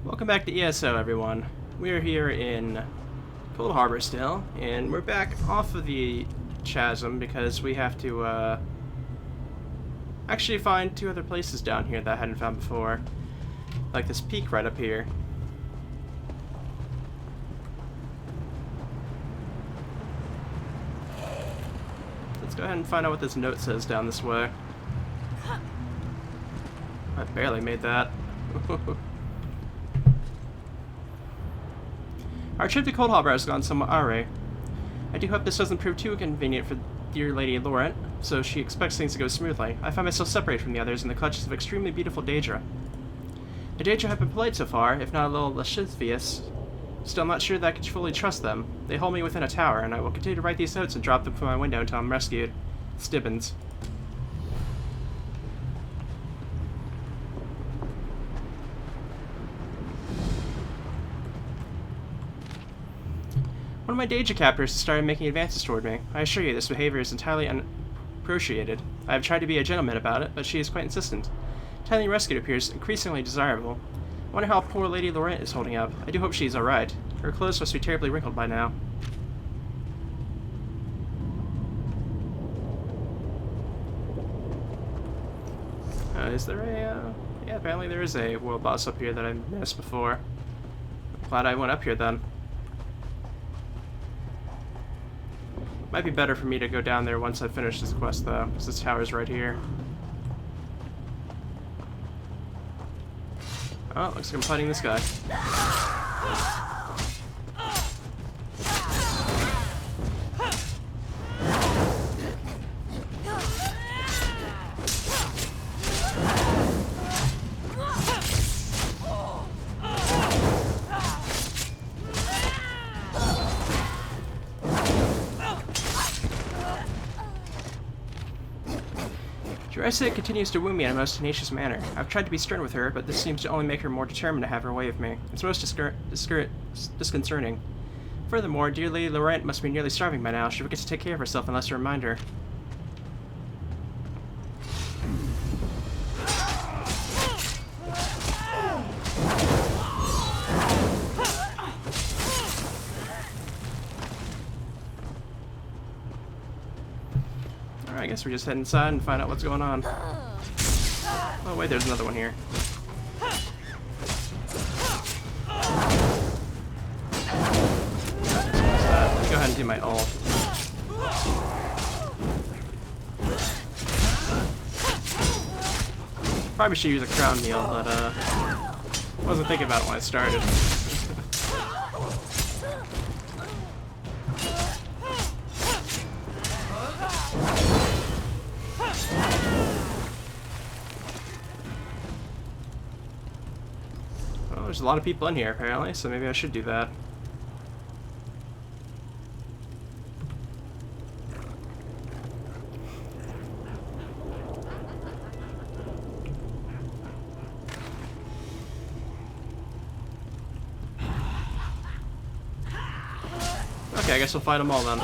Welcome back to ESO, everyone. We are here in Cold Harbor still, and we're back off of the chasm because we have to actually find two other places down here that I hadn't found before. Like this peak right up here. Let's go ahead and find out what this note says down this way. I barely made that. Our trip to Cold Harbor has gone somewhat awry. I do hope this doesn't prove too inconvenient for dear Lady Laurent, so she expects things to go smoothly. I find myself separated from the others in the clutches of extremely beautiful Daedra. The Daedra have been polite so far, if not a little lascivious. Still, I'm not sure that I can fully trust them. They hold me within a tower, and I will continue to write these notes and drop them from my window until I'm rescued. Stibbins. One of my Daedra captors has started making advances toward me. I assure you, this behavior is entirely unappreciated. I have tried to be a gentleman about it, but she is quite insistent. Timely rescue appears increasingly desirable. I wonder how poor Lady Laurent is holding up. I do hope she's alright. Her clothes must be terribly wrinkled by now. Is there a... yeah, apparently there is a world boss up here that I missed before. Glad I went up here then. Might be better for me to go down there once I finish this quest, though, because this tower's right here. Oh, looks like I'm fighting this guy. Jurassic continues to wound me in a most tenacious manner. I've tried to be stern with her, but this seems to only make her more determined to have her way with me. It's most disconcerting. Furthermore, dear Lady Laurent must be nearly starving by now. She forgets to take care of herself unless I remind her. I guess we just head inside and find out what's going on. Oh wait, there's another one here. Let me go ahead and do my ult. Probably should use a crown heal, but wasn't thinking about it when I started. There's a lot of people in here, apparently, so maybe I should do that. Okay, I guess we'll fight them all then.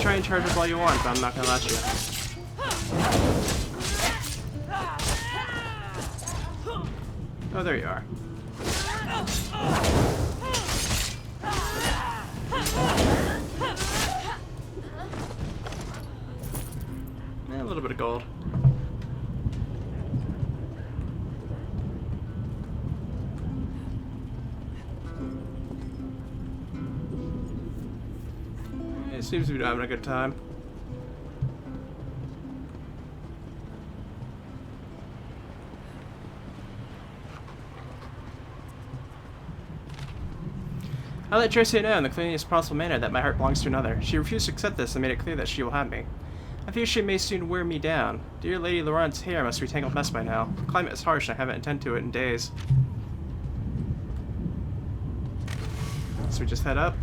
Try and charge up all you want, but I'm not gonna let you. Oh, there you are. A little bit of gold. It seems to be having a good time. I let Tracy know in the cleanest possible manner that my heart belongs to another. She refused to accept this and made it clear that she will have me. I fear she may soon wear me down. Dear Lady Laurent's hair must be tangled mess by now. The climate is harsh and I haven't attended to it in days. So we just head up.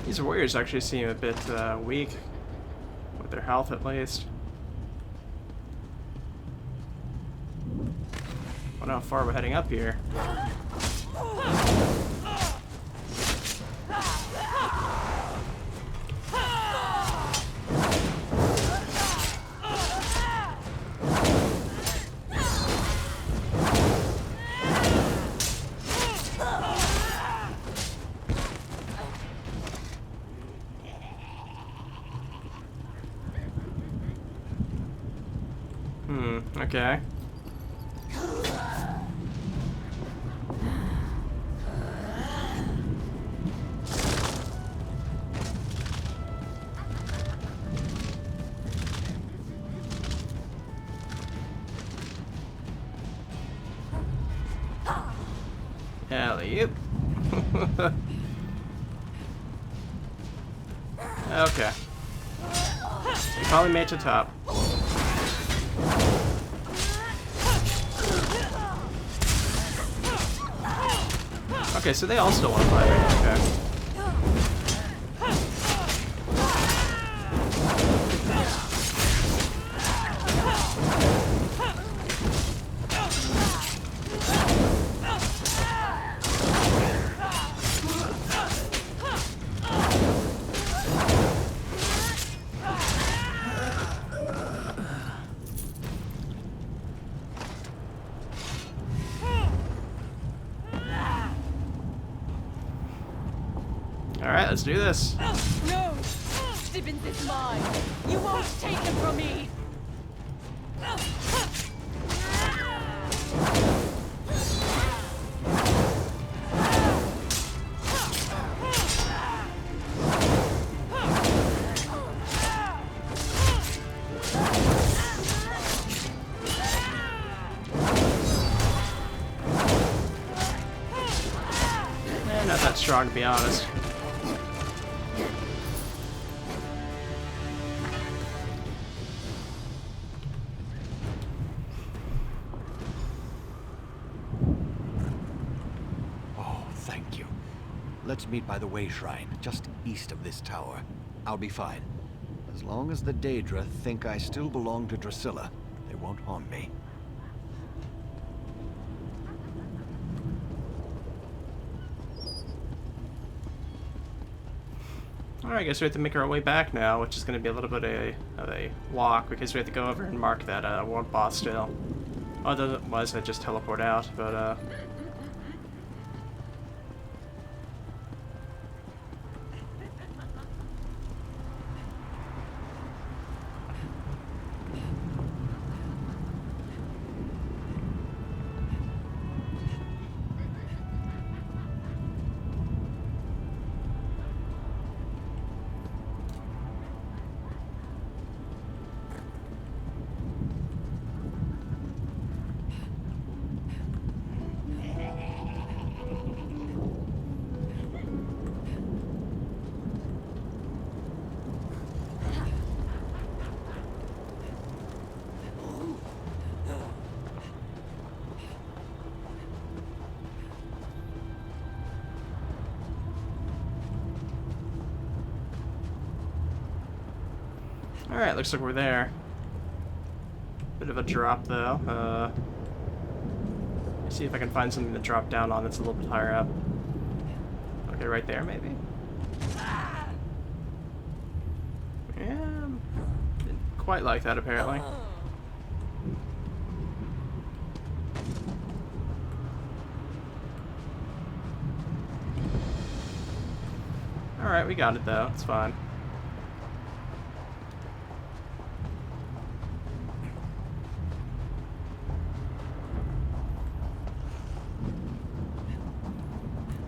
These warriors actually seem a bit weak, with their health at least. I wonder how far we're heading up here. Okay. Alley-oop. Okay. We probably made it to top. Okay, so they all still want to fight, right? Okay. Alright, let's do this. No! Sibbins is mine! You won't take him from me! Not that strong, to be honest. Let's meet by the WAYSHRINE, just east of this tower. I'll be fine. As long as the Daedra think I still belong to Drusilla, they won't harm me. Alright, I guess we have to make our way back now, which is going to be a little bit of a walk, because we have to go over and mark that world boss still. Otherwise, I'd just teleport out, but alright, looks like we're there. Bit of a drop, though. Let's see if I can find something to drop down on that's a little bit higher up. Okay, right there, maybe? Yeah, didn't quite like that apparently. Alright, we got it though, it's fine.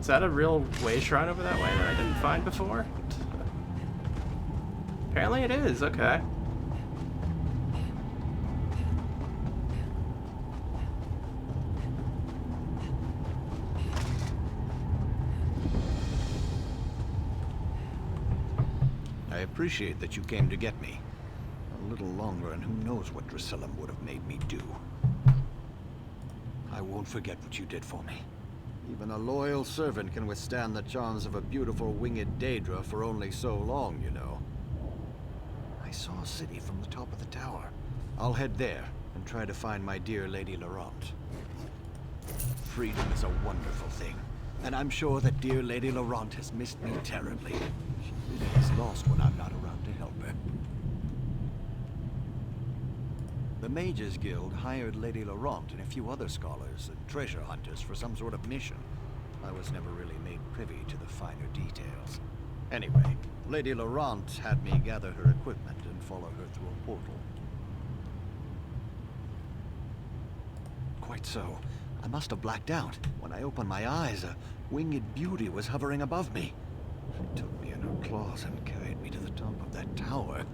Is that a real WAYSHRINE over that way that I didn't find before? Apparently it is, okay. I appreciate that you came to get me. A little longer and who knows what Drusilla would have made me do. I won't forget what you did for me. Even a loyal servant can withstand the charms of a beautiful winged Daedra for only so long, you know. I saw a city from the top of the tower. I'll head there and try to find my dear Lady Laurent. Freedom is a wonderful thing, and I'm sure that dear Lady Laurent has missed me terribly. She really is lost when I'm not around to help her. The Mages Guild hired Lady Laurent and a few other scholars and treasure hunters for some sort of mission. I was never really made privy to the finer details. Anyway, Lady Laurent had me gather her equipment and follow her through a portal. Quite so. I must have blacked out. When I opened my eyes, a winged beauty was hovering above me. She took me in her claws and carried me to the top of that tower.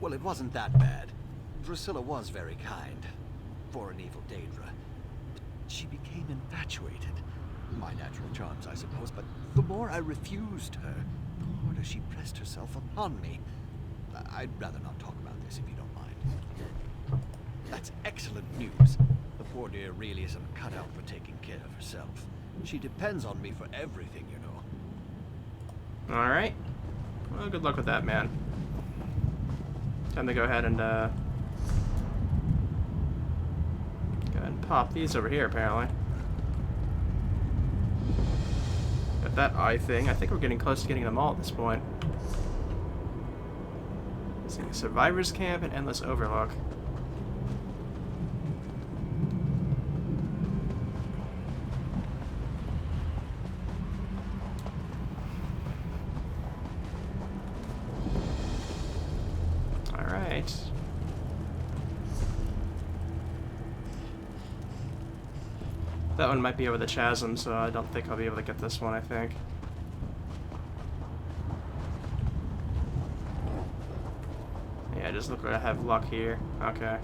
Well, it wasn't that bad. Drusilla was very kind, for an evil Daedra. But she became infatuated. My natural charms, I suppose, but the more I refused her, the harder she pressed herself upon me. I'd rather not talk about this if you don't mind. That's excellent news. The poor dear really isn't cut out for taking care of herself. She depends on me for everything, you know. Alright. Well, good luck with that, man. Time to go ahead and pop these over here, apparently. Got that eye thing. I think we're getting close to getting them all at this point. Let's see, Survivor's Camp and Endless Overlook. Alright. That one might be over the chasm, so I don't think I'll be able to get this one, I think. Yeah, just look like I have luck here. Okay.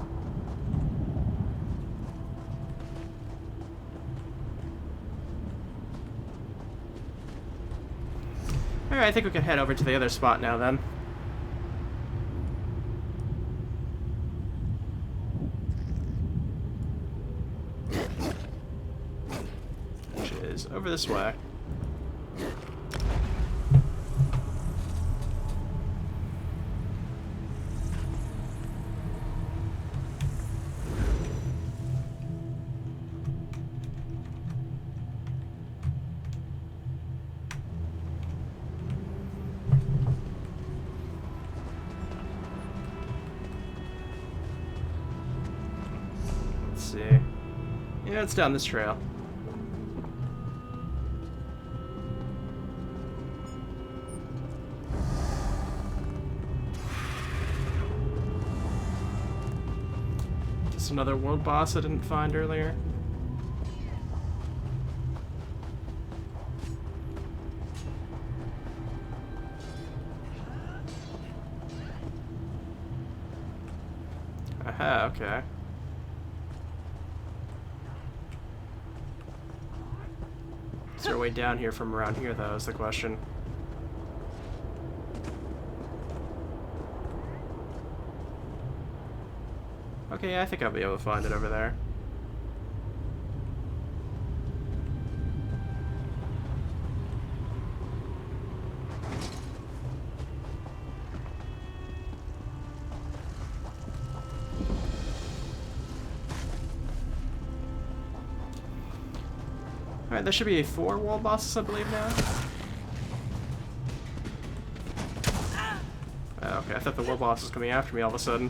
Alright, I think we can head over to the other spot now then. Over this way. Let's see. Yeah, it's down this trail. Another world boss I didn't find earlier. Aha, okay. Is there a way down here from around here, though, is the question. Okay, yeah, I think I'll be able to find it over there. Alright, there should be 4 wall bosses, I believe, now. Okay, I thought the war boss was coming after me all of a sudden.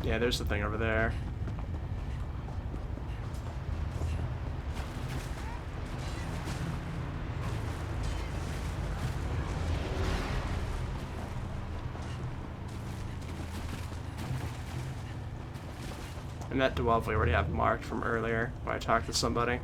Yeah, there's the thing over there. And that dwarf we already have marked from earlier when I talked to somebody.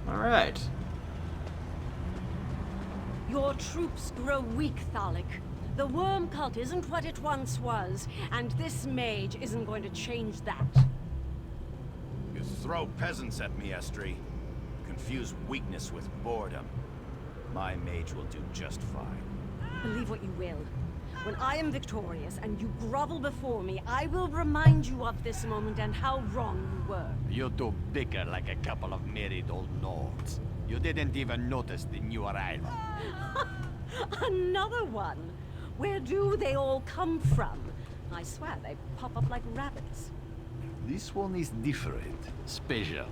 Alright. Your troops grow weak, Thalik. The worm cult isn't what it once was, and this mage isn't going to change that. You throw peasants at me, Estri. Confuse weakness with boredom. My mage will do just fine. Believe what you will. When I am victorious and you grovel before me, I will remind you of this moment and how wrong you were. You two bicker like a couple of married old lords. You didn't even notice the new arrival. Another one? Where do they all come from? I swear they pop up like rabbits. This one is different, special.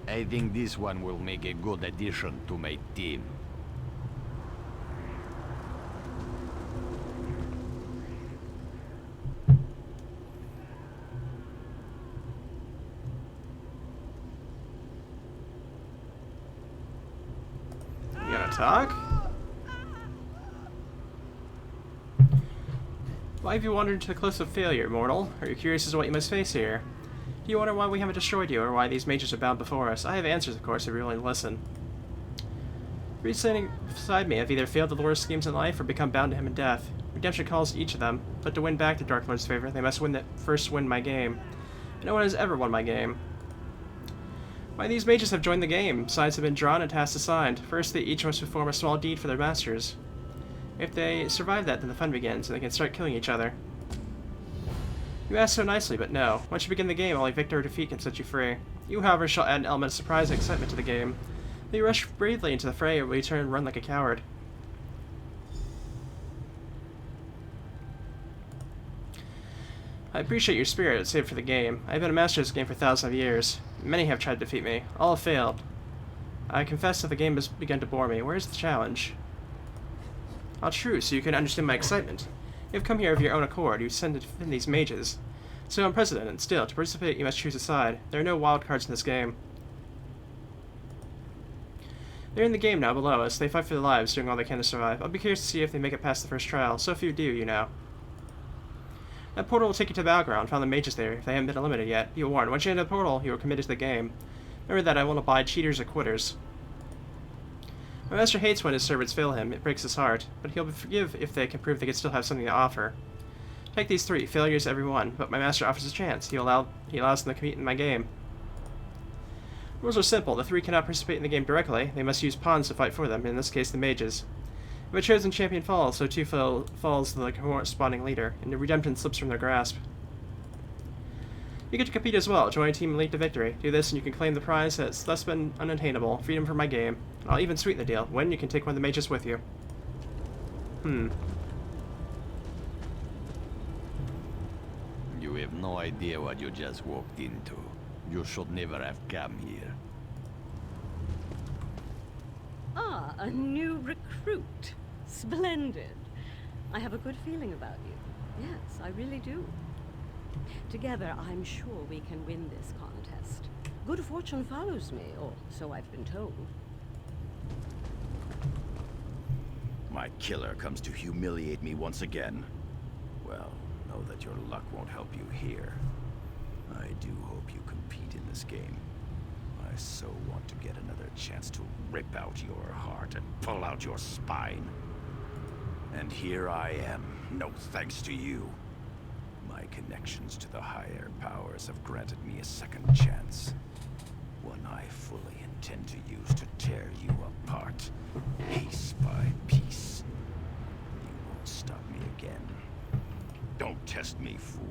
I think this one will make a good addition to my team. You gonna talk? Why have you wandered into the cliffs of failure, mortal? Are you curious as to what you must face here? Do you wonder why we haven't destroyed you, or why these mages are bound before us? I have answers, of course, if you're willing to listen. Three standing beside me have either failed the Lord's schemes in life or become bound to him in death. Redemption calls to each of them, but to win back the Dark Lord's favor, they must first win my game. No one has ever won my game. Why these mages have joined the game. Sides have been drawn and tasks assigned. First, they each must perform a small deed for their masters. If they survive that, then the fun begins, and they can start killing each other. You ask so nicely, but no. Once you begin the game, only victory or defeat can set you free. You, however, shall add an element of surprise and excitement to the game. Then you rush bravely into the fray, or will you turn and run like a coward? I appreciate your spirit, save for the game. I've been a master of this game for thousands of years. Many have tried to defeat me. All have failed. I confess that the game has begun to bore me. Where's the challenge? Ah, true, so you can understand my excitement. You have come here of your own accord. You send to defend these mages. So unprecedented. Still, to participate, you must choose a side. There are no wild cards in this game. They're in the game now below us. They fight for their lives, doing all they can to survive. I'll be curious to see if they make it past the first trial. So few do, you know. That portal will take you to the battleground. Found the mages there, if they haven't been eliminated yet. Be warned, once you enter the portal, you are committed to the game. Remember that I won't abide cheaters or quitters. My master hates when his servants fail him. It breaks his heart. But he'll forgive if they can prove they can still have something to offer. Take these three. Failures every one. But my master offers a chance. He allows them to compete in my game. Rules are simple. The three cannot participate in the game directly. They must use pawns to fight for them, in this case the mages. If a chosen champion falls, so too falls the corresponding leader, and the redemption slips from their grasp. You get to compete as well. Join a team and lead to victory. Do this and you can claim the prize that's thus been unattainable. Freedom from my game. I'll even sweeten the deal. Win, you can take one of the mages with you. You have no idea what you just walked into. You should never have come here. Ah, a new recruit. Splendid. I have a good feeling about you. Yes, I really do. Together, I'm sure we can win this contest. Good fortune follows me, or so I've been told. My killer comes to humiliate me once again. Well, know that your luck won't help you here. I do hope you compete in this game. I so want to get another chance to rip out your heart and pull out your spine. And here I am, no thanks to you. My connections to the higher powers have granted me a second chance. One I fully intend to use to tear you apart, piece by piece. You won't stop me again. Don't test me, fool.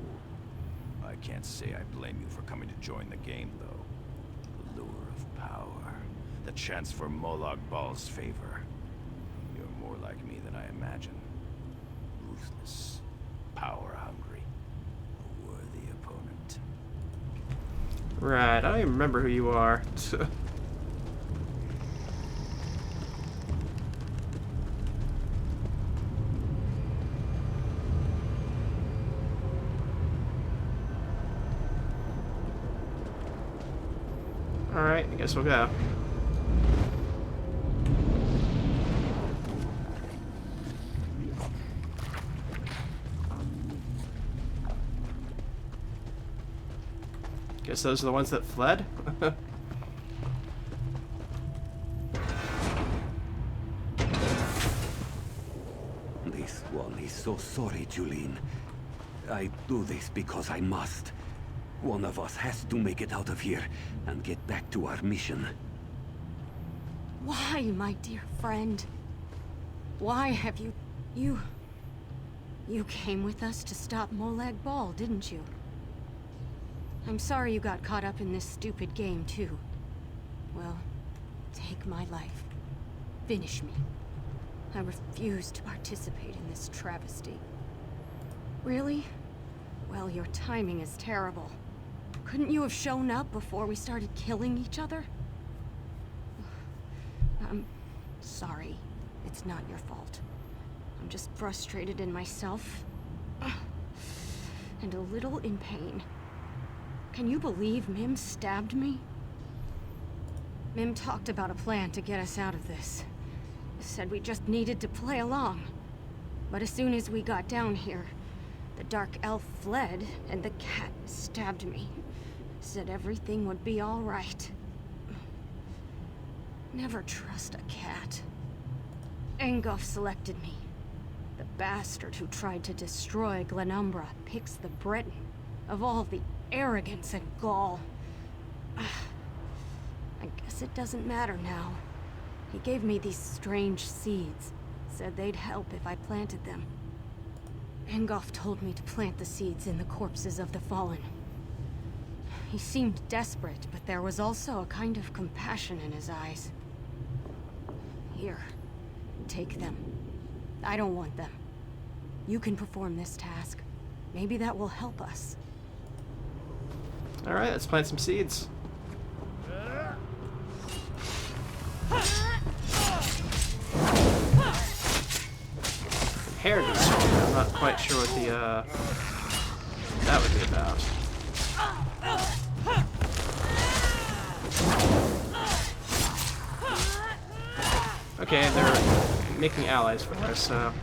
I can't say I blame you for coming to join the game, though. The lure of power, the chance for Molag Bal's favor. You're more like me than I imagine. Ruthless, power-hungry, a worthy opponent. Right, I don't even remember who you are. Alright, I guess we'll go. Guess those are the ones that fled? This one is so sorry, Julene. I do this because I must. One of us has to make it out of here and get back to our mission. Why, my dear friend? Why have you... You came with us to stop Molag Bal, didn't you? I'm sorry you got caught up in this stupid game, too. Well, take my life. Finish me. I refuse to participate in this travesty. Really? Well, your timing is terrible. Couldn't you have shown up before we started killing each other? I'm sorry. It's not your fault. I'm just frustrated in myself. And a little in pain. Can you believe Mim stabbed me? Mim talked about a plan to get us out of this. Said we just needed to play along. But as soon as we got down here, the dark elf fled and the cat stabbed me. Said everything would be all right. Never trust a cat. Engulf selected me. The bastard who tried to destroy Glenumbra picks the Breton. Of all the arrogance and gall. I guess it doesn't matter now. He gave me these strange seeds. Said they'd help if I planted them. Engolf told me to plant the seeds in the corpses of the fallen. He seemed desperate, but there was also a kind of compassion in his eyes. Here, take them. I don't want them. You can perform this task. Maybe that will help us. Alright, let's plant some seeds. Hair destroyer. I'm not quite sure what the, that would be about. Okay, they're making allies for us, so...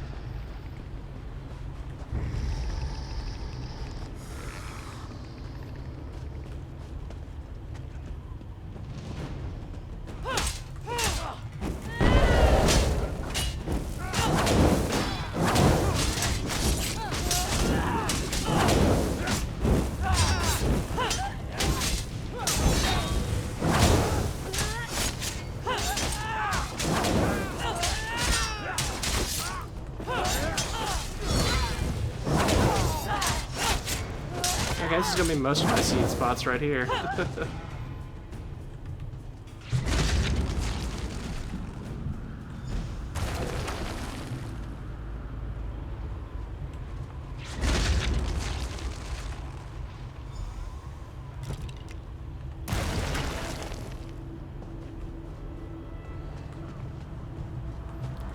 Okay, this is gonna be most of my seed spots right here. I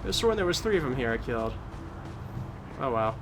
was sworn there was 3 of them here I killed. Oh wow.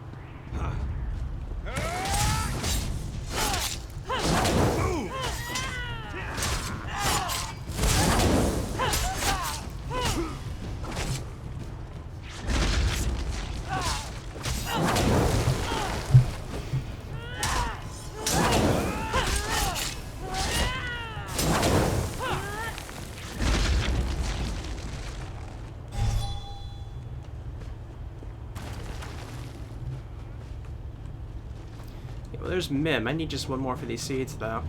Well, there's Mim. I need just one more for these seeds, though.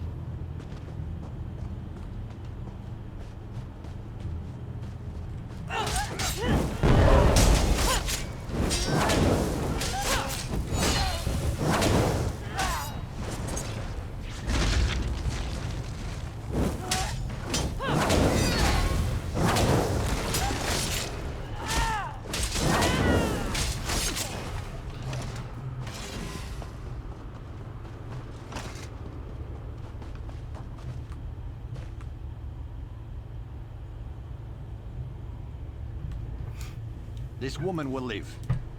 This woman will live.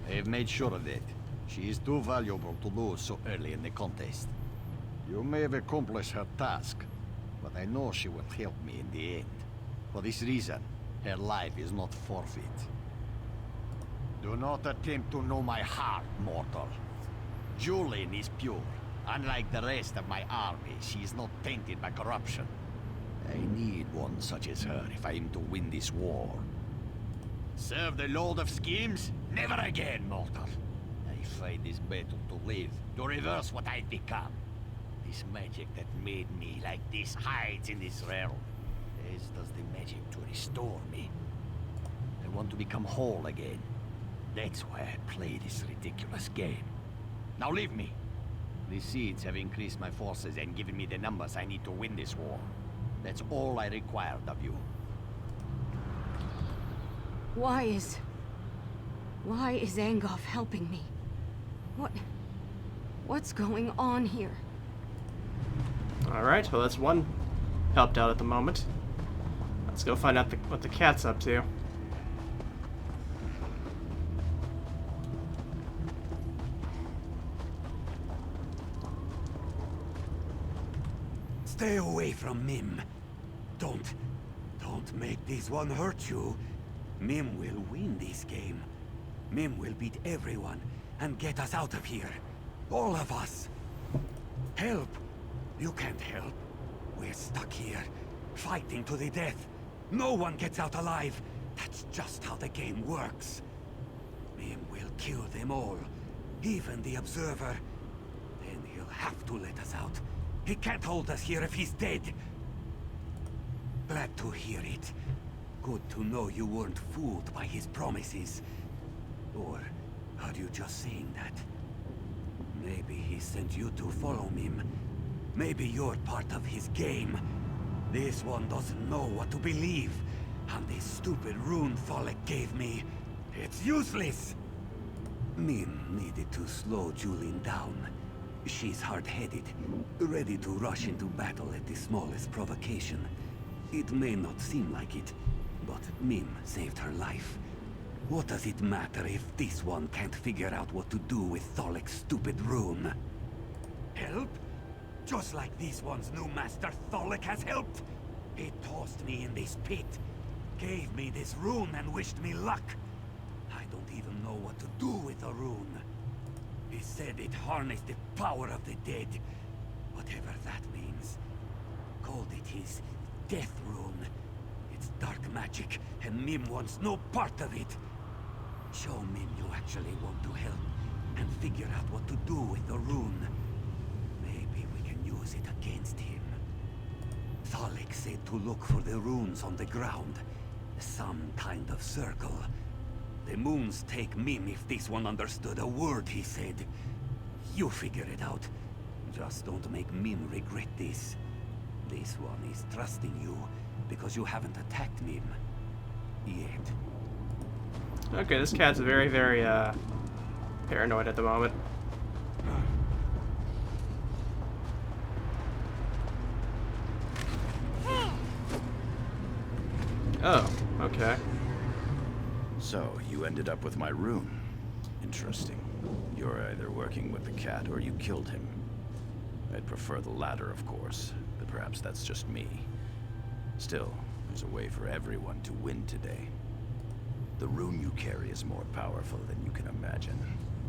I have made sure of it. She is too valuable to lose so early in the contest. You may have accomplished her task, but I know she will help me in the end. For this reason, her life is not forfeit. Do not attempt to know my heart, mortal. Julian is pure. Unlike the rest of my army, she is not tainted by corruption. I need one such as her if I am to win this war. Serve the Lord of Schemes? Never again, mortal. I fight this battle to live, to reverse what I've become. This magic that made me like this hides in this realm, as does the magic to restore me. I want to become whole again. That's why I play this ridiculous game. Now leave me. The seeds have increased my forces and given me the numbers I need to win this war. That's all I required of you. Why is Zangoff helping me? What's going on here? Alright, well that's one helped out at the moment. Let's go find out what the cat's up to. Stay away from Mim. Don't make this one hurt you. Mim will win this game. Mim will beat everyone and get us out of here. All of us. Help! You can't help. We're stuck here, fighting to the death. No one gets out alive. That's just how the game works. Mim will kill them all, even the Observer. Then he'll have to let us out. He can't hold us here if he's dead. Glad to hear it. Good to know you weren't fooled by his promises. Or are you just saying that? Maybe he sent you to follow him. Maybe you're part of his game. This one doesn't know what to believe. And this stupid rune Thalek gave me, it's useless! Mim needed to slow Julin down. She's hard-headed, ready to rush into battle at the smallest provocation. It may not seem like it, but Mim saved her life. What does it matter if this one can't figure out what to do with Thalek's stupid rune? Help? Just like this one's new master Thalek has helped? He tossed me in this pit, gave me this rune and wished me luck. I don't even know what to do with the rune. He said it harnessed the power of the dead, whatever that means. Called it his death rune. It's dark magic, and Mim wants no part of it. Show Mim you actually want to help, and figure out what to do with the rune. Maybe we can use it against him. Thalek said to look for the runes on the ground. Some kind of circle. The moons take Mim if this one understood a word he said. You figure it out. Just don't make Mim regret this. This one is trusting you because you haven't attacked Mim yet. Okay, this cat's very, very, paranoid at the moment. Oh, okay. So, you ended up with my rune. Interesting. You're either working with the cat or you killed him. I'd prefer the latter, of course, but perhaps that's just me. Still, there's a way for everyone to win today. The rune you carry is more powerful than you can imagine.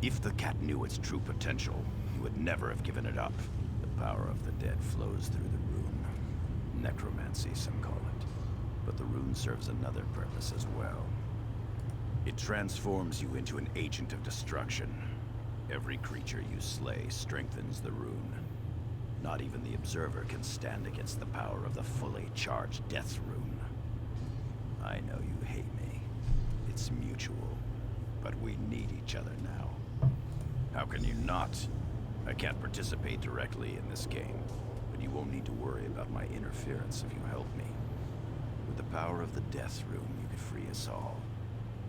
If the cat knew its true potential, you would never have given it up. The power of the dead flows through the rune. Necromancy, some call it. But the rune serves another purpose as well. It transforms you into an agent of destruction. Every creature you slay strengthens the rune. Not even the Observer can stand against the power of the fully charged Death Rune. I know you hate me. It's mutual. But we need each other now. How can you not? I can't participate directly in this game, but you won't need to worry about my interference if you help me. With the power of the Death Rune, you could free us all.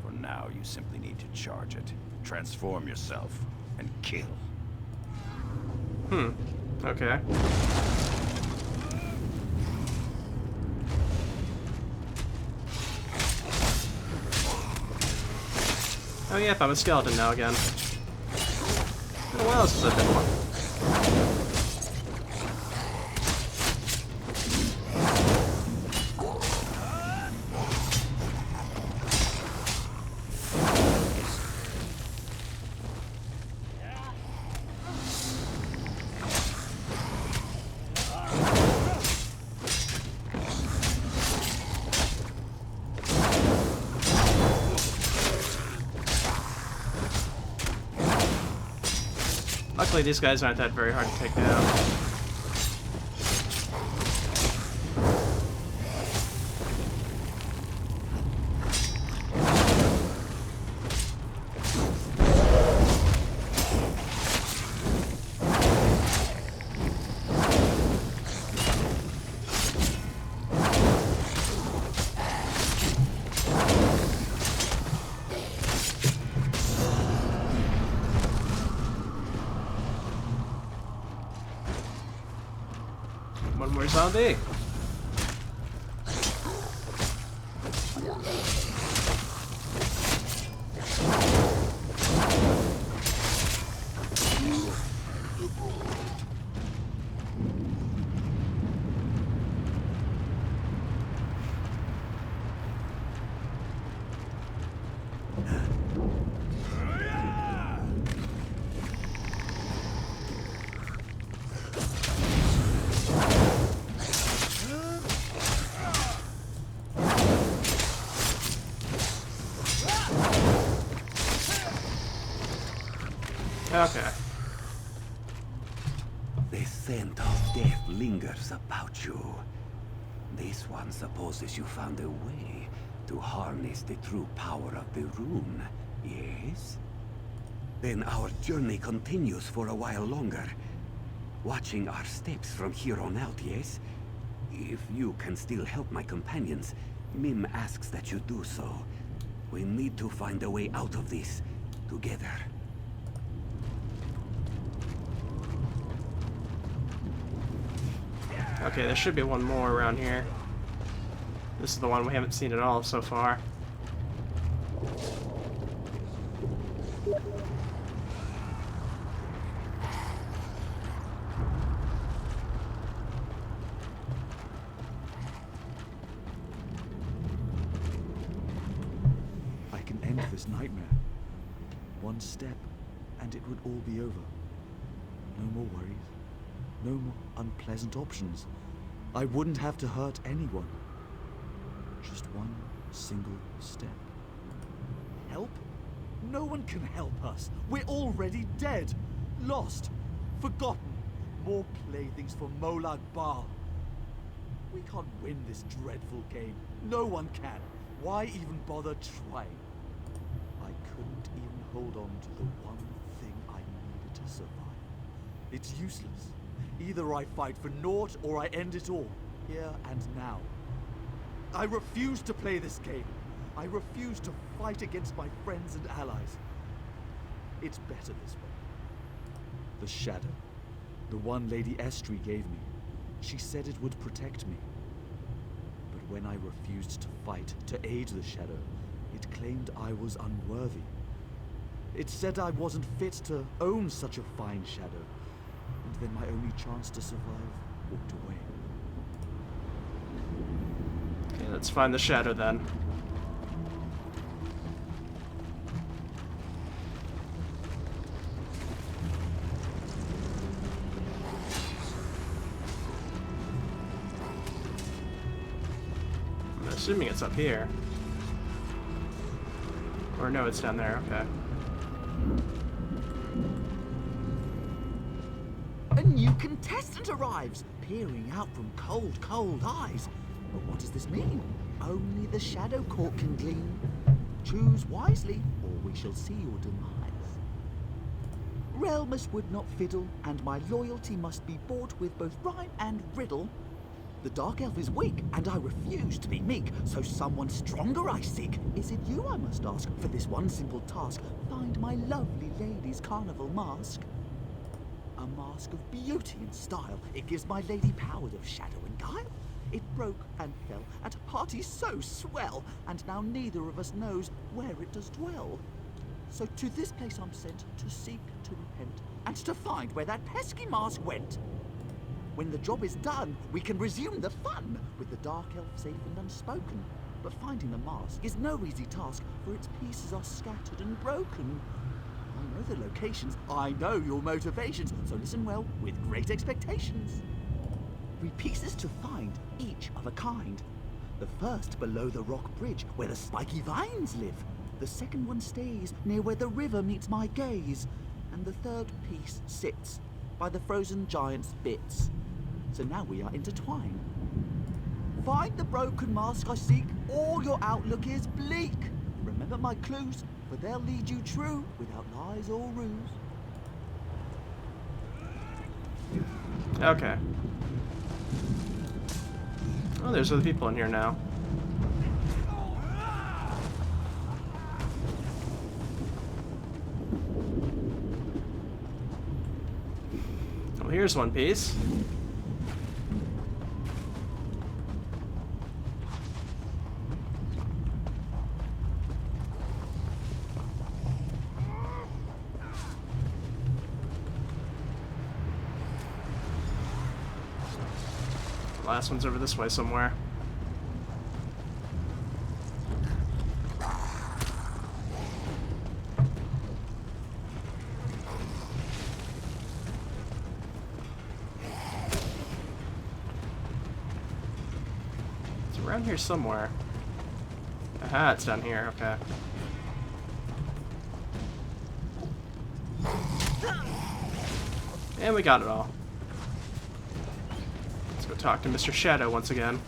For now, you simply need to charge it, transform yourself, and kill. Okay. Oh yeah, I'm a skeleton now again. Been a while since I've been one. Luckily, these guys aren't that very hard to take down. One more zombie. Okay. The scent of death lingers about you. This one supposes you found a way to harness the true power of the rune, yes? Then our journey continues for a while longer. Watching our steps from here on out, yes? If you can still help my companions, Mim asks that you do so. We need to find a way out of this, together. Okay, there should be one more around here. This is the one we haven't seen at all so far. I can end this nightmare. One step, and it would all be over. No more worries. No more unpleasant options. I wouldn't have to hurt anyone. Just one single step. Help? No one can help us. We're already dead. Lost. Forgotten. More playthings for Molag Bal. We can't win this dreadful game. No one can. Why even bother trying? I couldn't even hold on to the one thing I needed to survive. It's useless. Either I fight for naught or I end it all, here and now. I refuse to play this game. I refuse to fight against my friends and allies. It's better this way. The shadow. The one Lady Estrie gave me. She said it would protect me. But when I refused to fight, to aid the shadow, it claimed I was unworthy. It said I wasn't fit to own such a fine shadow. And then my only chance to survive walked away. Okay, let's find the shadow then. I'm assuming it's up here. Or no, it's down there, okay. a new contestant arrives, peering out from cold, cold eyes. But what does this mean? Only the Shadow Court can glean. Choose wisely, or we shall see your demise. Realmus would not fiddle, and my loyalty must be bought with both rhyme and riddle. The Dark Elf is weak, and I refuse to be meek, so someone stronger I seek. Is it you I must ask for this one simple task? Find my lovely lady's carnival mask. A mask of beauty and style. It gives my lady power of shadow and guile. It broke and fell at a party so swell, and now neither of us knows where it does dwell. So to this place I'm sent to seek, to repent, and to find where that pesky mask went. When the job is done, we can resume the fun, with the Dark Elf safe and unspoken. But finding the mask is no easy task, for its pieces are scattered and broken. I know the locations, I know your motivations, so listen well, with great expectations. 3 pieces to find, each of a kind. The first below the rock bridge, where the spiky vines live. The second one stays near where the river meets my gaze. And the third piece sits by the frozen giant's bits. So now we are intertwined. Find the broken mask I seek, or your outlook is bleak. Remember my clues, for they'll lead you true, without lies or ruse. Okay. Oh, there's other people in here now. Well, here's one piece. Last one's over this way somewhere. It's around here somewhere. Aha, it's down here, okay. And we got it all. Talk to Mr. Shadow once again.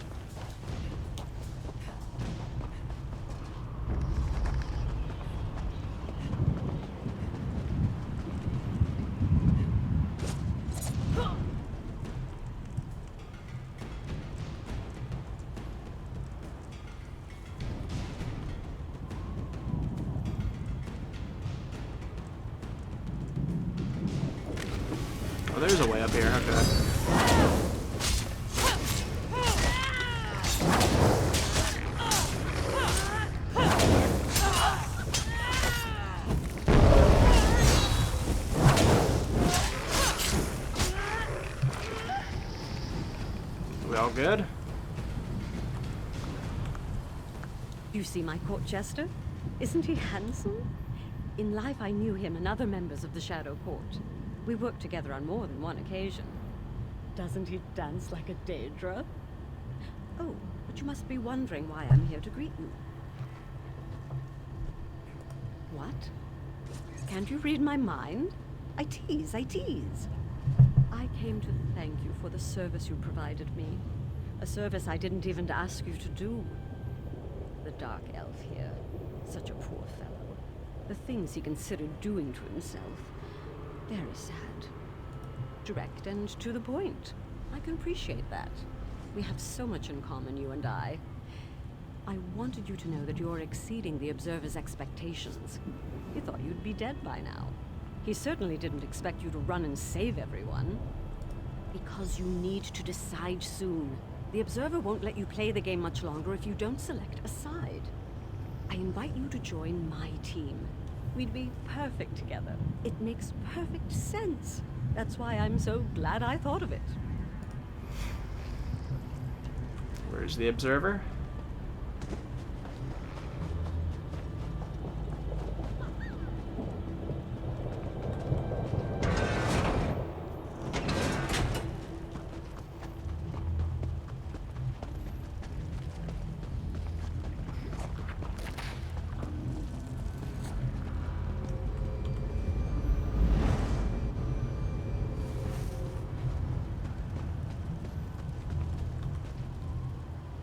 Oh, there's a way up here, okay. All good? You see my court jester? Isn't he handsome? In life I knew him and other members of the Shadow Court. We worked together on more than one occasion. Doesn't he dance like a Daedra? Oh, but you must be wondering why I'm here to greet you. What? Can't you read my mind? I tease, I tease. I came to thank you for the service you provided me. A service I didn't even ask you to do. The Dark Elf here, such a poor fellow. The things he considered doing to himself. Very sad. Direct and to the point. I can appreciate that. We have so much in common, you and I. I wanted you to know that you're exceeding the Observer's expectations. He thought you'd be dead by now. He certainly didn't expect you to run and save everyone. Because you need to decide soon. The Observer won't let you play the game much longer if you don't select a side. I invite you to join my team. We'd be perfect together. It makes perfect sense. That's why I'm so glad I thought of it. Where's the Observer?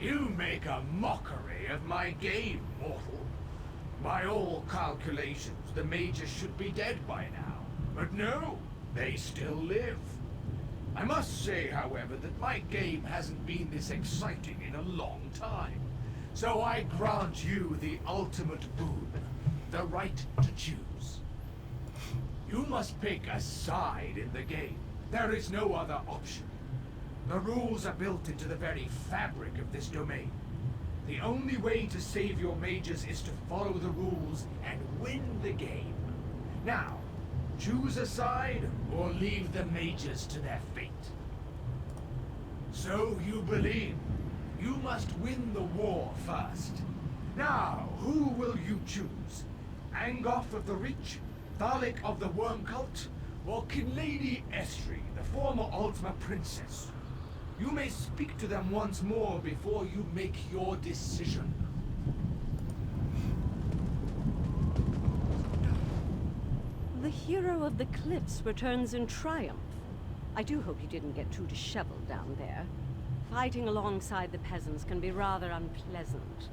You make a mockery of my game, mortal. By all calculations, the mages should be dead by now. But no, they still live. I must say, however, that my game hasn't been this exciting in a long time. So I grant you the ultimate boon, the right to choose. You must pick a side in the game. There is no other option. The rules are built into the very fabric of this domain. The only way to save your mages is to follow the rules and win the game. Now, choose a side or leave the mages to their fate. So you believe you must win the war first. Now, who will you choose? Angoth of the Reach, Thalik of the Worm Cult, or Kinlady Estri, the former Ultima Princess? You may speak to them once more before you make your decision. The hero of the cliffs returns in triumph. I do hope you didn't get too disheveled down there. Fighting alongside the peasants can be rather unpleasant.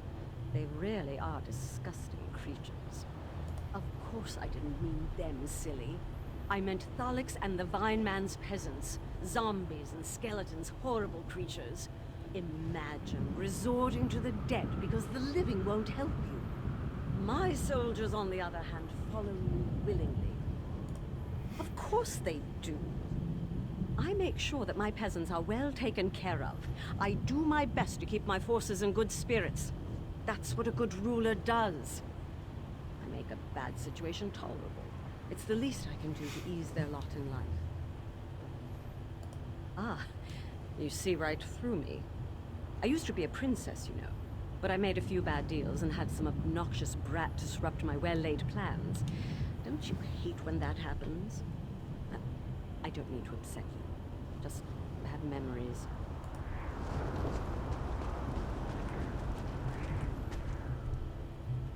They really are disgusting creatures. Of course I didn't mean them, silly. I meant Thalix and the Vine Man's peasants. Zombies and skeletons, horrible creatures. Imagine resorting to the dead because the living won't help you. My soldiers, on the other hand, follow me willingly. Of course they do. I make sure that my peasants are well taken care of. I do my best to keep my forces in good spirits. That's what a good ruler does. I make a bad situation tolerable. It's the least I can do to ease their lot in life. Ah, you see right through me. I used to be a princess, you know. But I made a few bad deals and had some obnoxious brat disrupt my well-laid plans. Don't you hate when that happens? I don't mean to upset you. Just bad memories.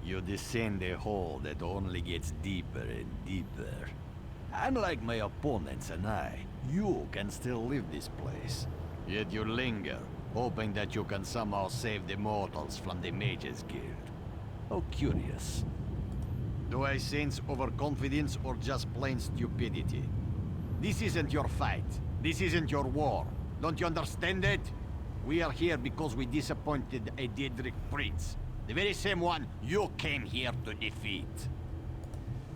You descend a hole that only gets deeper and deeper. Unlike my opponents and I, you can still leave this place. Yet you linger, hoping that you can somehow save the mortals from the Mages Guild. How curious. Do I sense overconfidence or just plain stupidity? This isn't your fight. This isn't your war. Don't you understand it? We are here because we disappointed a Daedric prince. The very same one you came here to defeat.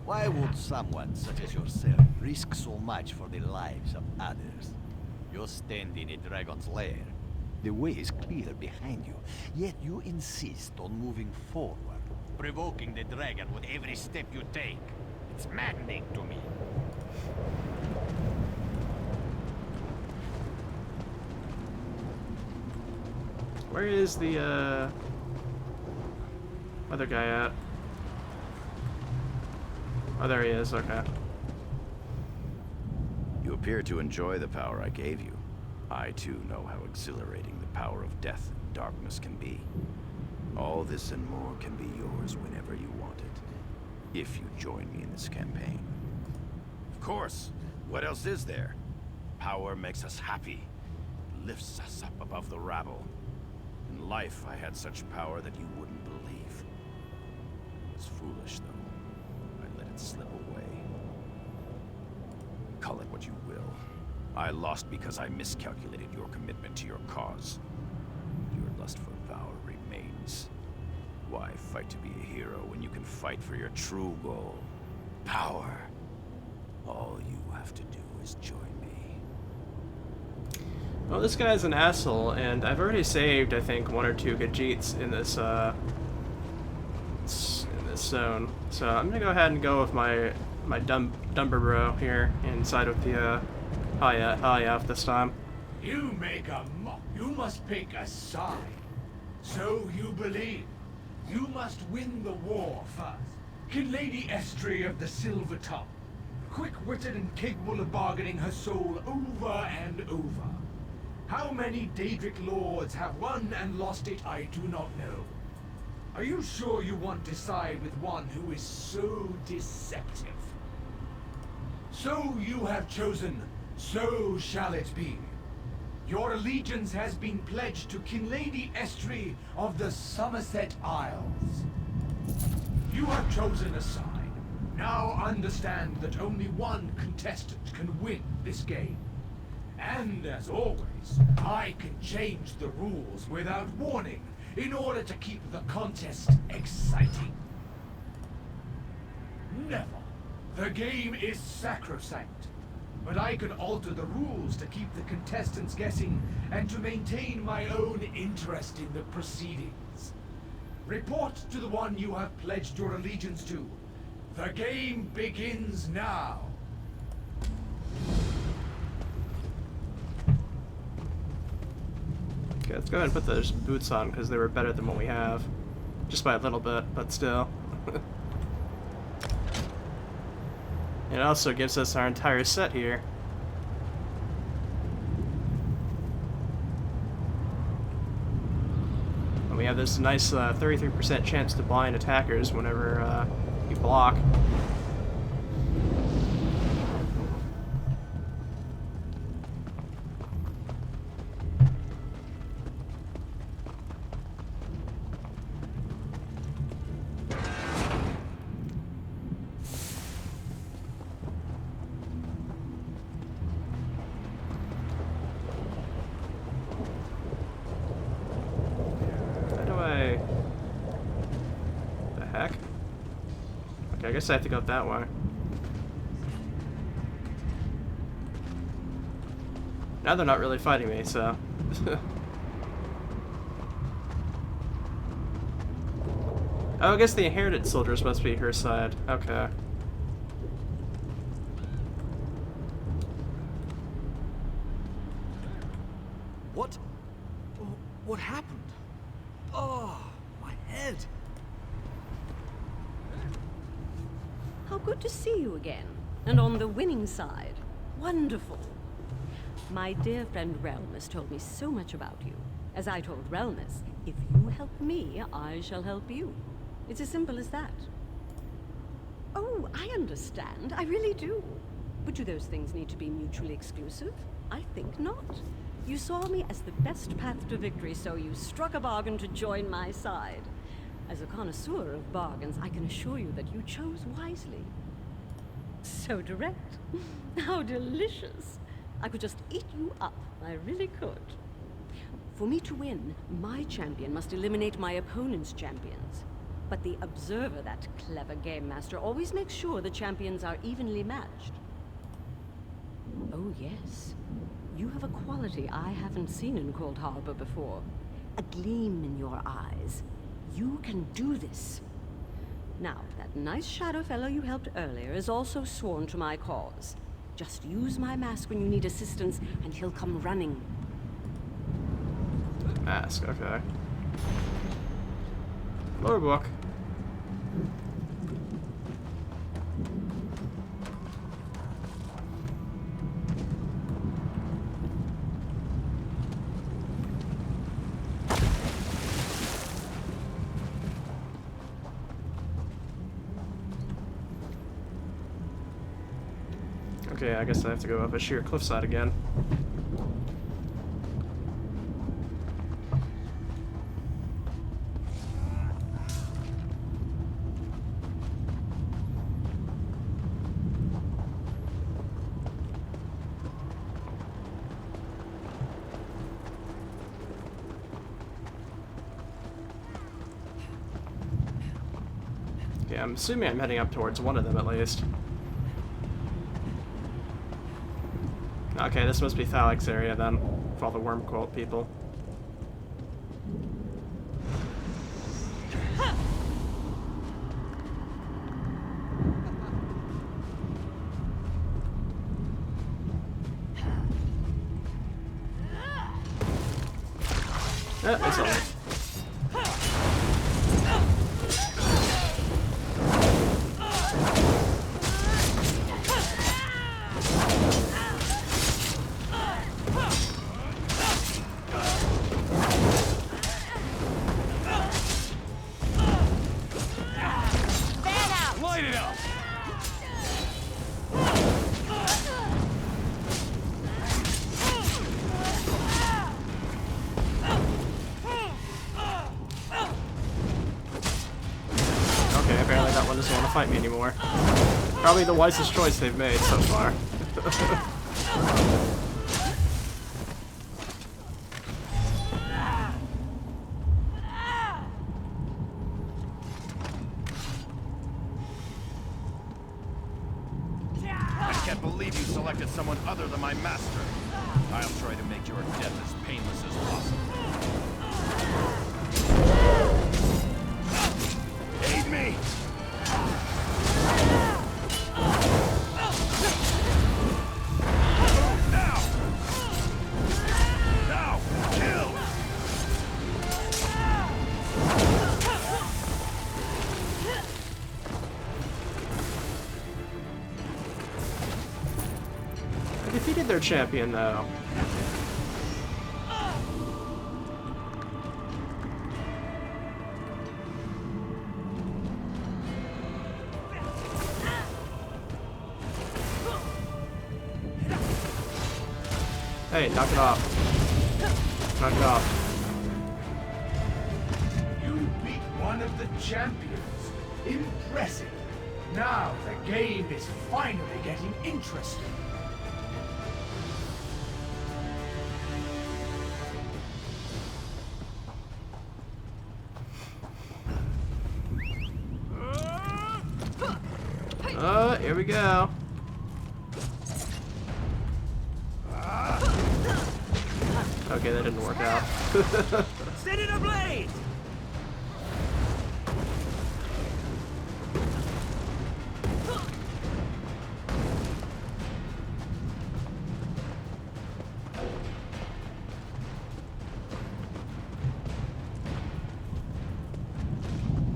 Why would someone such as yourself risk so much for the lives of others? You stand in a dragon's lair. The way is clear behind you, yet you insist on moving forward, provoking the dragon with every step you take. It's maddening to me. Where is the, other guy at? Oh, there he is, okay. You appear to enjoy the power I gave you. I too know how exhilarating the power of death and darkness can be. All this and more can be yours whenever you want it, if you join me in this campaign. Of course, what else is there? Power makes us happy, lifts us up above the rabble. In life, I had such power that you wouldn't believe. It's foolish, though. I let it slip away. Call it what you will. I lost because I miscalculated your commitment to your cause. Your lust for power remains. Why fight to be a hero when you can fight for your true goal? Power. All you have to do is join me. Well, this guy's an asshole, and I've already saved, I think, 1 or 2 good jeets in this zone. So I'm gonna go ahead and go with my Dumber Bro here inside of the High this time. You make a mock. You must pick a side. So you believe. You must win the war first. Can Lady Estri of the Silver Tongue, quick-witted and capable of bargaining her soul over and over. How many Daedric lords have won and lost it, I do not know. Are you sure you want to side with one who is so deceptive? So you have chosen, so shall it be. Your allegiance has been pledged to King Lady Estrie of the Somerset Isles. You have chosen a side. Now understand that only one contestant can win this game. And as always, I can change the rules without warning in order to keep the contest exciting. Never. The game is sacrosanct. But I can alter the rules to keep the contestants guessing and to maintain my own interest in the proceedings. Report to the one you have pledged your allegiance to. The game begins now. Okay, let's go ahead and put those boots on because they were better than what we have. Just by a little bit, but still. It also gives us our entire set here. And we have this nice 33% chance to blind attackers whenever you block. I guess I have to go that way. Now they're not really fighting me, so... Oh, I guess the inherited soldiers must be her side. Okay. What? What happened? Oh, my head. How good to see you again. And on the winning side. Wonderful. My dear friend Relmus told me so much about you. As I told Relmus, if you help me, I shall help you. It's as simple as that. Oh, I understand. I really do. But do those things need to be mutually exclusive? I think not. You saw me as the best path to victory, so you struck a bargain to join my side. As a connoisseur of bargains, I can assure you that you chose wisely. So direct. How delicious. I could just eat you up. I really could. For me to win, my champion must eliminate my opponent's champions. But the observer, that clever game master, always makes sure the champions are evenly matched. Oh, yes. You have a quality I haven't seen in Cold Harbor before. A gleam in your eyes. You can do this. Now, that nice shadow fellow you helped earlier is also sworn to my cause. Just use my mask when you need assistance, and he'll come running. Mask, okay. Lore book. Okay, I guess I have to go up a sheer cliffside again. Okay, I'm assuming I'm heading up towards one of them at least. Okay, this must be Thalic's area then, for all the worm cult people. That's all. fight me anymore. Probably the wisest choice they've made so far. I can't believe you selected someone other than my master. I'll try to make your death as painless as possible. Aid me! Now! Now! Kill! I defeated their champion, though. Hey, knock it off. Knock it off. You beat one of the champions. Impressive. Now the game is finally getting interesting. Here we go. Okay, that didn't work out. Set it ablaze!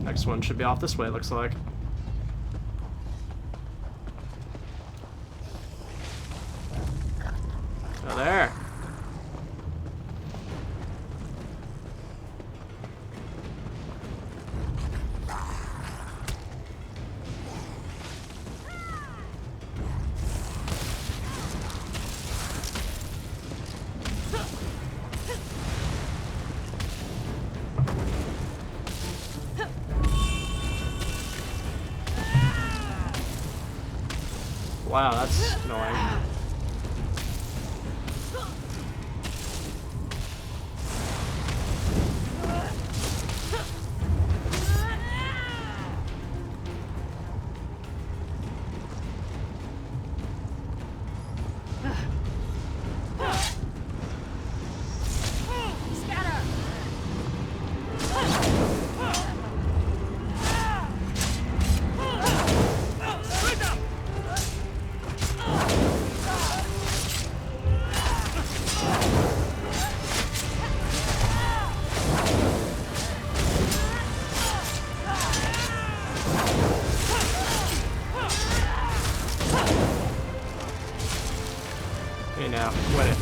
Next one should be off this way, looks like. Oh, there. Wow, that's annoying. Hey now, win it.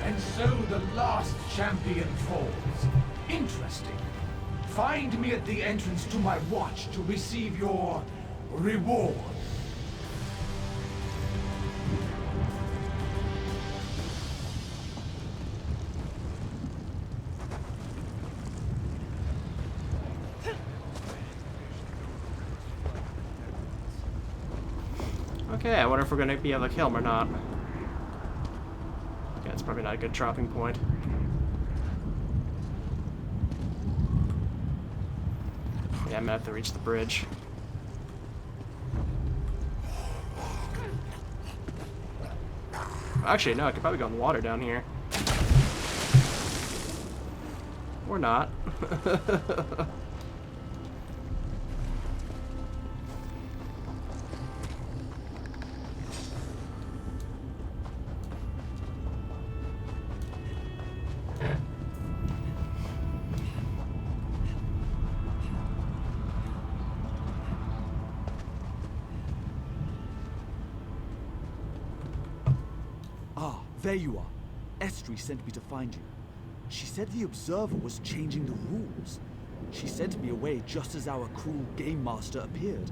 And so the last champion falls. Interesting. Find me at the entrance to my watch to receive your reward. Okay, I wonder if we're gonna be able to kill him or not. Yeah, it's probably not a good dropping point. Yeah, I'm gonna have to reach the bridge. Actually, no, I could probably go in the water down here. Or not. There you are. Estri sent me to find you. She said the Observer was changing the rules. She sent me away just as our cruel game master appeared.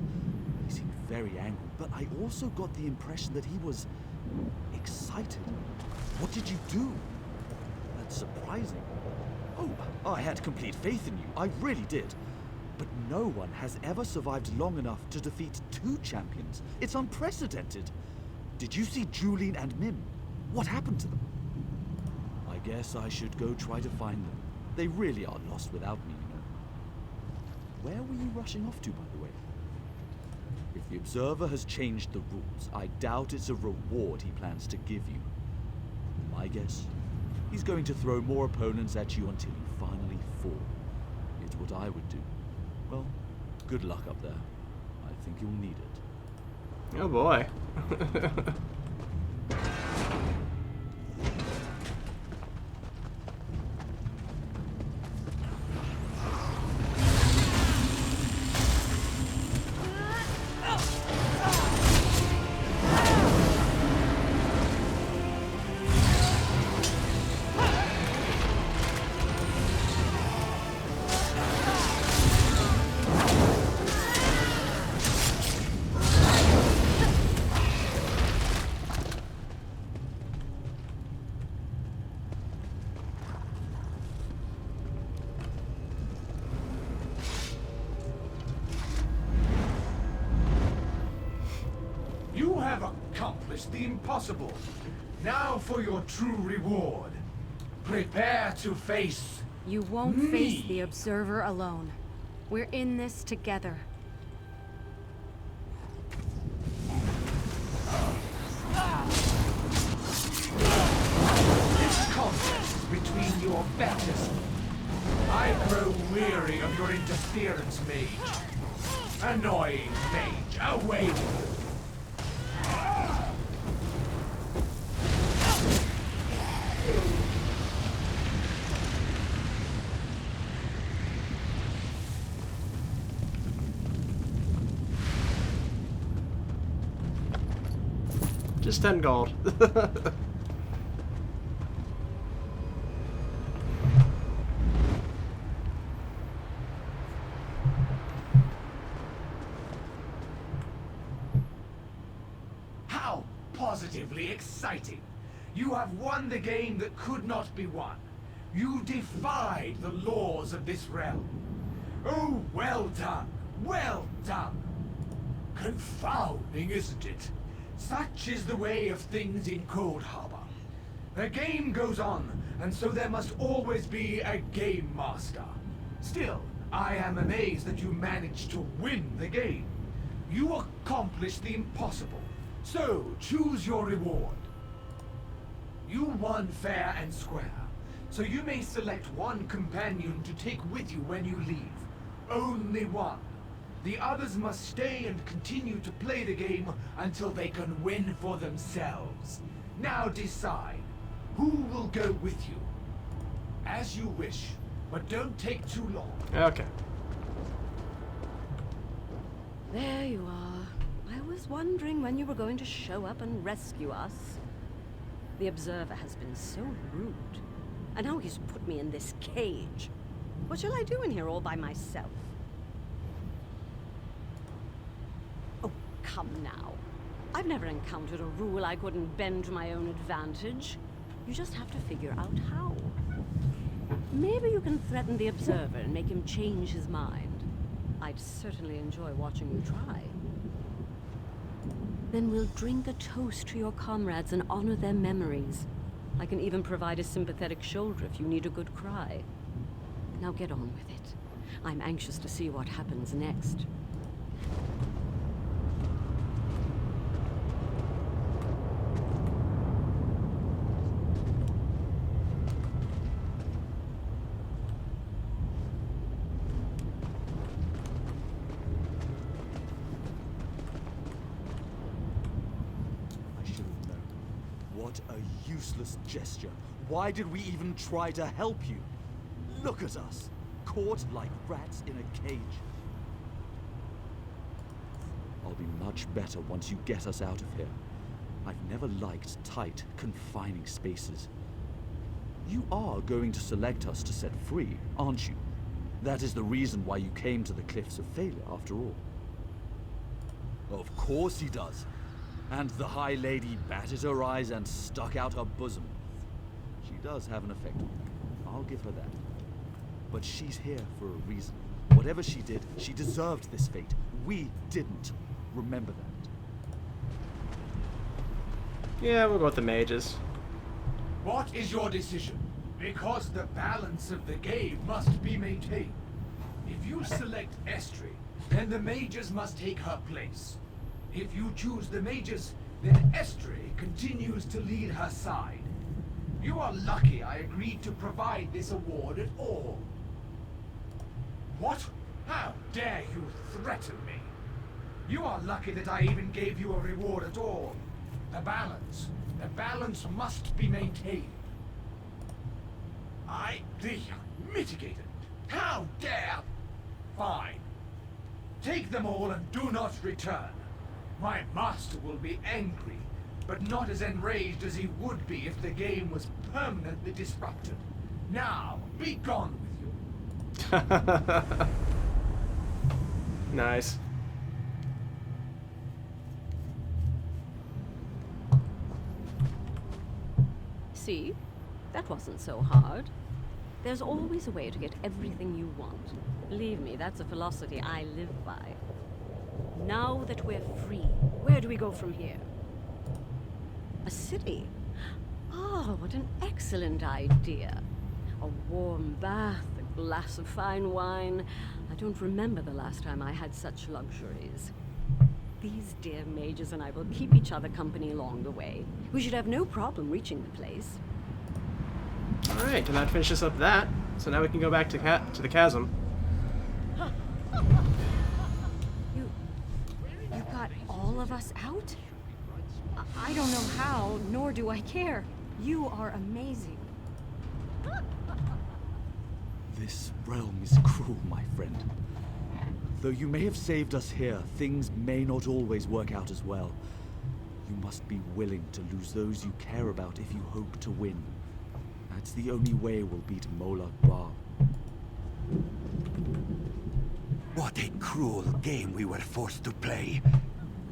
He seemed very angry, but I also got the impression that he was excited. What did you do? That's surprising. Oh, I had complete faith in you. I really did. But no one has ever survived long enough to defeat 2 champions. It's unprecedented. Did you see Julene and Mim? What happened to them? I guess I should go try to find them. They really are lost without me, you know. Where were you rushing off to, by the way? If the Observer has changed the rules, I doubt it's a reward he plans to give you. My guess? He's going to throw more opponents at you until you finally fall. It's what I would do. Well, good luck up there. I think you'll need it. Oh boy. You have accomplished the impossible. Now for your true reward. Prepare to face You won't me. face the Observer alone. We're in this together. This contest is between your betters. I grow weary of your interference, mage. Annoying mage, away with you. Just 10 gold. How positively exciting! You have won the game that could not be won. You defied the laws of this realm. Oh, well done! Well done! Confounding, isn't it? Such is the way of things in Cold Harbor. The game goes on, and so there must always be a game master. Still, I am amazed that you managed to win the game. You accomplished the impossible. So, choose your reward. You won fair and square, so you may select one companion to take with you when you leave. Only one. The others must stay and continue to play the game until they can win for themselves. Now decide, who will go with you? As you wish, but don't take too long. Okay. There you are. I was wondering when you were going to show up and rescue us. The Observer has been so rude. And now he's put me in this cage. What shall I do in here all by myself? Oh, come now. I've never encountered a rule I couldn't bend to my own advantage. You just have to figure out how. Maybe you can threaten the Observer and make him change his mind. I'd certainly enjoy watching you try. Then we'll drink a toast to your comrades and honor their memories. I can even provide a sympathetic shoulder if you need a good cry. Now get on with it. I'm anxious to see what happens next. What a useless gesture. Why did we even try to help you? Look at us, caught like rats in a cage. I'll be much better once you get us out of here. I've never liked tight, confining spaces. You are going to select us to set free, aren't you? That is the reason why you came to the Cliffs of Failure, after all. Of course he does. And the High Lady batted her eyes and stuck out her bosom. She does have an effect on me. I'll give her that. But she's here for a reason. Whatever she did, she deserved this fate. We didn't. Remember that. Yeah, we'll go with the mages. What is your decision? Because the balance of the game must be maintained. If you select Estri, then the mages must take her place. If you choose the mages, then Estri continues to lead her side. You are lucky I agreed to provide this award at all. What? How dare you threaten me? You are lucky that I even gave you a reward at all. The balance must be maintained. The mitigated. How dare! Fine. Take them all and do not return. My master will be angry, but not as enraged as he would be if the game was permanently disrupted. Now, be gone with you. Nice. See? That wasn't so hard. There's always a way to get everything you want. Believe me, that's a philosophy I live by. Now that we're free, where do we go from here? A city? Oh, what an excellent idea. A warm bath, a glass of fine wine. I don't remember the last time I had such luxuries. These dear mages and I will keep each other company along the way. We should have no problem reaching the place. Alright, and that finishes up that. So now we can go back to the chasm. You got all of us out? I don't know how, nor do I care. You are amazing. This realm is cruel, my friend. Though you may have saved us here, things may not always work out as well. You must be willing to lose those you care about if you hope to win. That's the only way we'll beat Molag Bal. What a cruel game we were forced to play.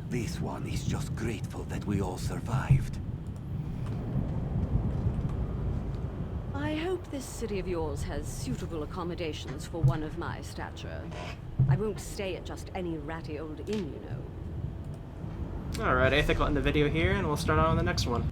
This one is just grateful that we all survived. I hope this city of yours has suitable accommodations for one of my stature. I won't stay at just any ratty old inn, you know. Alright, I think I'll end the video here, and we'll start on the next one.